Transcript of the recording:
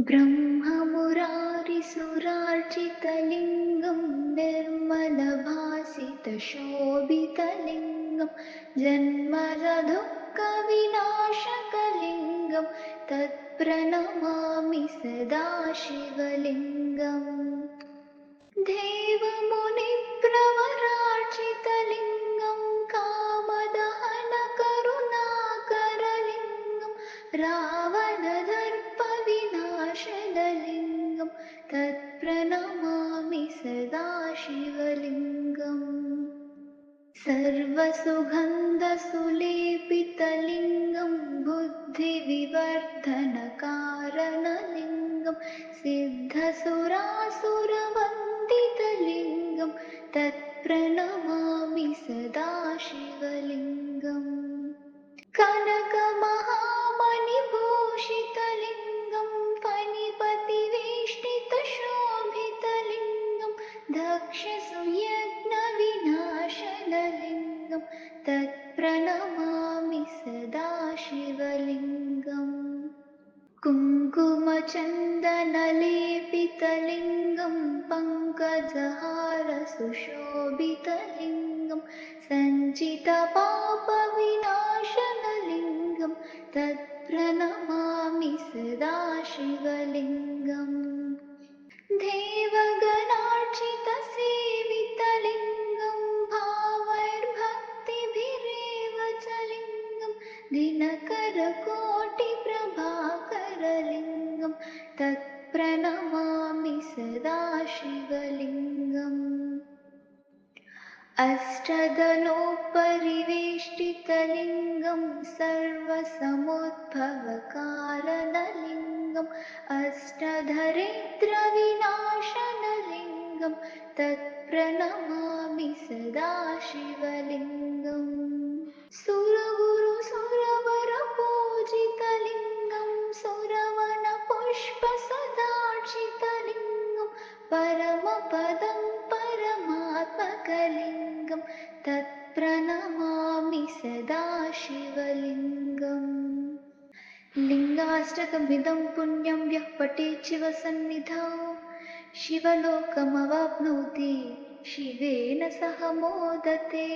ब्रह्ममुरारिसुरार्चितलिङ्गं निर्मलभासितशोभितलिङ्गं जन्मजदुःखविनाशकलिङ्गं तत्प्रणमामि सदा शिवलिङ्गम्। देवमुनिप्रवरार्चितलिङ्गं कामदहनकरुणाकरलिङ्गं रावणदर्पविनाशनलिङ्गं तत्प्रणमामि सदा शिवलिङ्गम्। सर्वसुगन्धसुलेपितलिङ्गं बुद्धिविवर्धनकारणलिङ्गं सिद्धसुरासुरवन्दितलिङ्गं तत्प्रणमामि सदा शिवलिङ्गम्। कनकमहामणिभूषितलिङ्गं फणिपतिवेष्टितशोभितलिङ्गं दक्षसुयज्ञविनाशनलिङ्गं तत्प्रणमामि सदा शिवलिङ्गम्। कुङ्कुमचन्दनलेपितलिङ्गं पङ्कजहारसुशोभितलिङ्गं सञ्चितपापविनाशनलिङ्गं तत्प्रणमामि सदा शिवलिङ्गम्। देवगणार्चितसेवितलिङ्गं भावैर्भक्तिभिरेव च लिङ्गं दिनकरकोटिप्रभाकरलिङ्गं तत्प्रणमामि सदा शिवलिङ्गम्। अष्टदलोपरिवेष्टितलिङ्गं सर्वसमुद्भवकारणलिङ्गम् अष्टधरिद्रविनाशनलिङ्गं तत्प्रणमामि सदा शिवलिङ्गम्। सुरगुरुसुरवरपूजितलिङ्गं सुरवनपुष्पसदार्चितलिङ्गं परमपदं परमात्मकलिङ्गं तत्प्रणमामि सदा शिवलिङ्गम्। लिङ्गाष्टकमिदं पुण्यं यः पठेत् शिवसन्निधौ शिवलोकमवाप्नोति शिवेन सह मोदते।